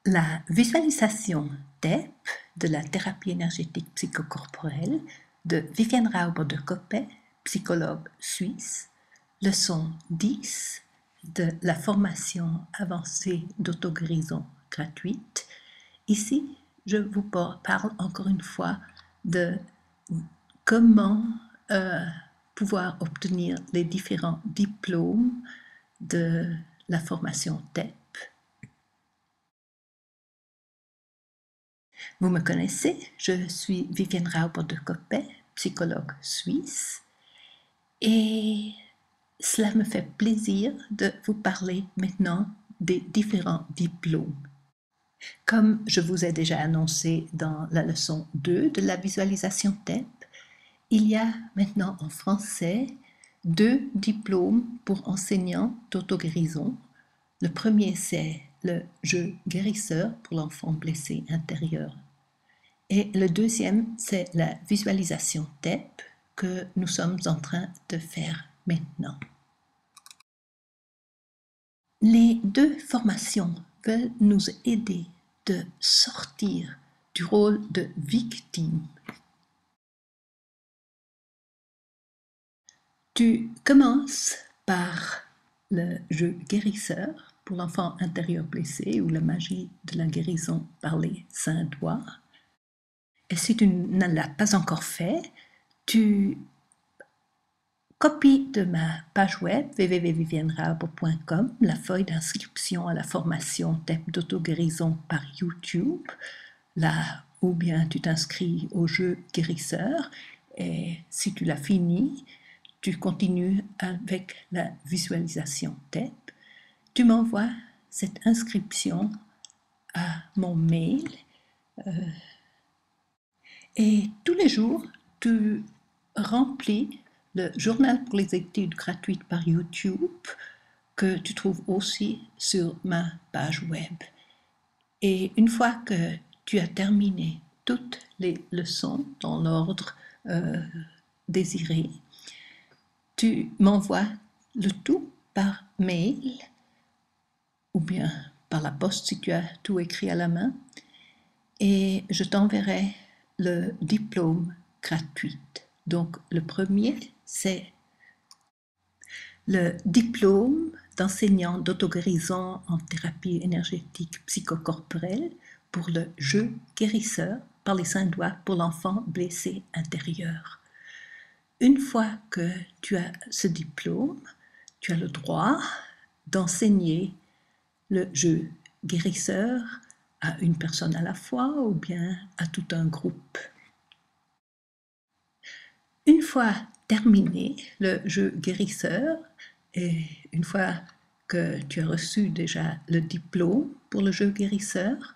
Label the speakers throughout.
Speaker 1: La visualisation TEP de la thérapie énergétique psychocorporelle de Viviane Rauber de Coppet, psychologue suisse, leçon 10 de la formation avancée d'auto-guérison gratuite. Ici, je vous parle encore une fois de comment pouvoir obtenir les différents diplômes de la formation TEP. Vous me connaissez, je suis Viviane Rauber de Coppet, psychologue suisse, et cela me fait plaisir de vous parler maintenant des différents diplômes. Comme je vous ai déjà annoncé dans la leçon 2 de la visualisation TEP, il y a maintenant en français 2 diplômes pour enseignants d'auto-guérison. Le premier, c'est le jeu guérisseur pour l'enfant blessé intérieur. Et le deuxième, c'est la visualisation TEP que nous sommes en train de faire maintenant. Les 2 formations veulent nous aider de sortir du rôle de victime. Tu commences par le jeu guérisseur pour l'enfant intérieur blessé ou la magie de la guérison par les saints doigts. Et si tu ne l'as pas encore fait, tu copies de ma page web www.vivianerauber.com la feuille d'inscription à la formation TEP d'auto-guérison par YouTube, là ou bien tu t'inscris au jeu guérisseur et si tu l'as fini, tu continues avec la visualisation TEP. Tu m'envoies cette inscription à mon mail et tous les jours, tu remplis le journal pour les études gratuites par YouTube que tu trouves aussi sur ma page web. Et une fois que tu as terminé toutes les leçons dans l'ordre désiré, tu m'envoies le tout par mail ou bien par la poste si tu as tout écrit à la main et je t'enverrai le diplôme gratuit. Donc le premier, c'est le diplôme d'enseignant d'auto-guérison en thérapie énergétique psychocorporelle pour le jeu guérisseur par les saints doigts pour l'enfant blessé intérieur. Une fois que tu as ce diplôme, tu as le droit d'enseigner le jeu guérisseur à une personne à la fois ou bien à tout un groupe. Une fois terminé le jeu guérisseur et une fois que tu as reçu déjà le diplôme pour le jeu guérisseur,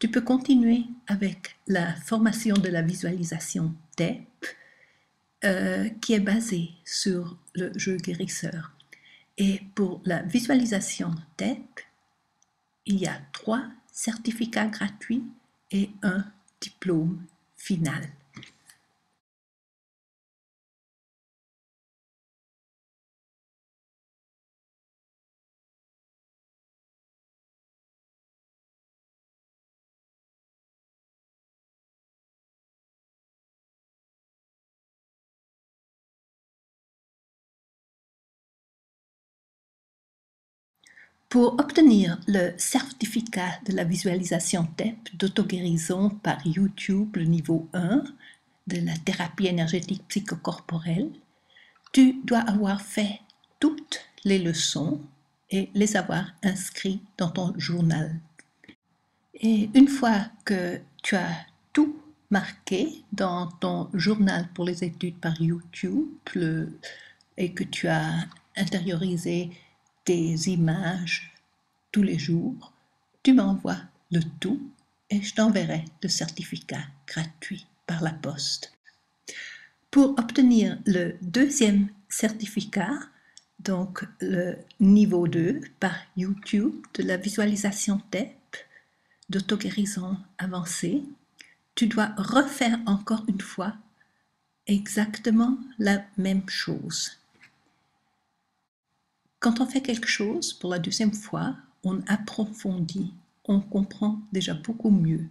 Speaker 1: tu peux continuer avec la formation de la visualisation TEP qui est basée sur le jeu guérisseur. Et pour la visualisation TEP, il y a 3 certificats gratuits et un diplôme final. Pour obtenir le certificat de la visualisation TEP d'auto-guérison par YouTube, le niveau 1 de la thérapie énergétique psychocorporelle, tu dois avoir fait toutes les leçons et les avoir inscrites dans ton journal. Et une fois que tu as tout marqué dans ton journal pour les études par YouTube et que tu as intériorisé des images tous les jours, tu m'envoies le tout et je t'enverrai le certificat gratuit par la poste. Pour obtenir le deuxième certificat, donc le niveau 2 par YouTube de la visualisation TEP d'auto-guérison avancée, tu dois refaire encore une fois exactement la même chose. Quand on fait quelque chose pour la deuxième fois, on approfondit on comprend déjà beaucoup mieux.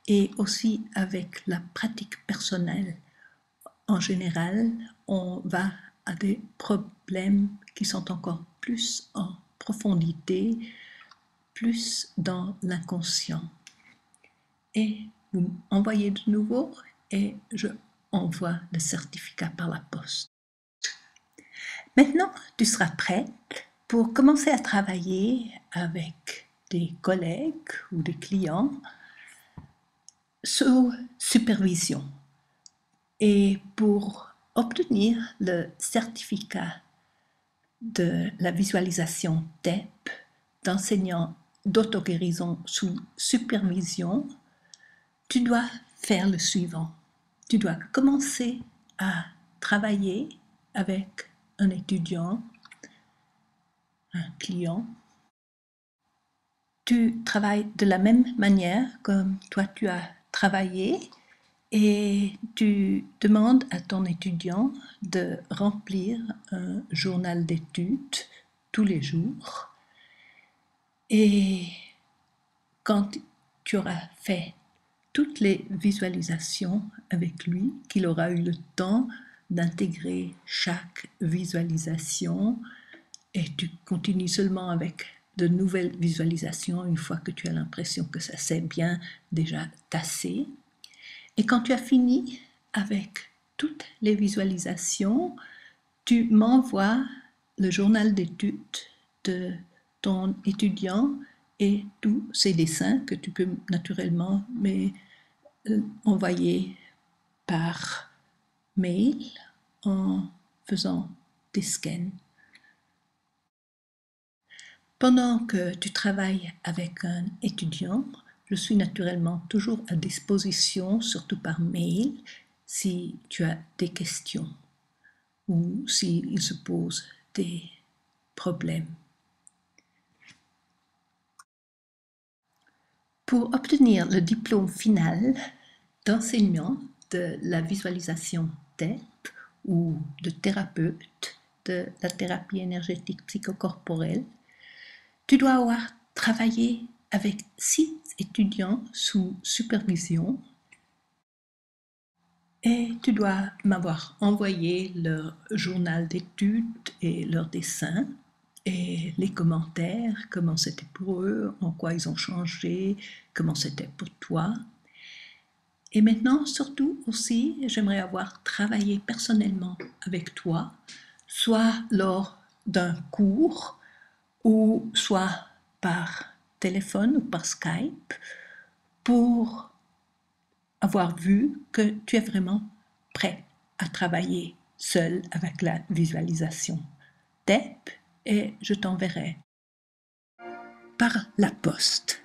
Speaker 1: Et aussi avec la pratique personnelle, en général, on va à des problèmes qui sont encore plus en profondité, plus dans l'inconscient. Et vous envoyez de nouveau et je envoie le certificat par la poste. Maintenant, tu seras prête pour commencer à travailler avec des collègues ou des clients sous supervision. Et pour obtenir le certificat de la visualisation TEP d'enseignant d'auto-guérison sous supervision, tu dois faire le suivant. Tu dois commencer à travailler avec un étudiant, un client. Tu travailles de la même manière comme toi tu as travaillé et tu demandes à ton étudiant de remplir un journal d'études tous les jours. Et quand tu auras fait toutes les visualisations avec lui, qu'il aura eu le temps d'intégrer chaque visualisation, et tu continues seulement avec de nouvelles visualisations une fois que tu as l'impression que ça s'est bien déjà tassé. Et quand tu as fini avec toutes les visualisations, tu m'envoies le journal d'études de ton étudiant et tous ses dessins que tu peux naturellement envoyer par mail en faisant des scans. Pendant que tu travailles avec un étudiant, je suis naturellement toujours à disposition, surtout par mail, si tu as des questions ou s'il se pose des problèmes. Pour obtenir le diplôme final d'enseignant de la visualisation TEP ou de thérapeute de la thérapie énergétique psychocorporelle, tu dois avoir travaillé avec 6 étudiants sous supervision et tu dois m'avoir envoyé leur journal d'études et leurs dessins et les commentaires, comment c'était pour eux, en quoi ils ont changé, comment c'était pour toi. Et maintenant, surtout aussi, j'aimerais avoir travaillé personnellement avec toi, soit lors d'un cours ou soit par téléphone ou par Skype, pour avoir vu que tu es vraiment prêt à travailler seul avec la visualisation TEP et je t'enverrai par la poste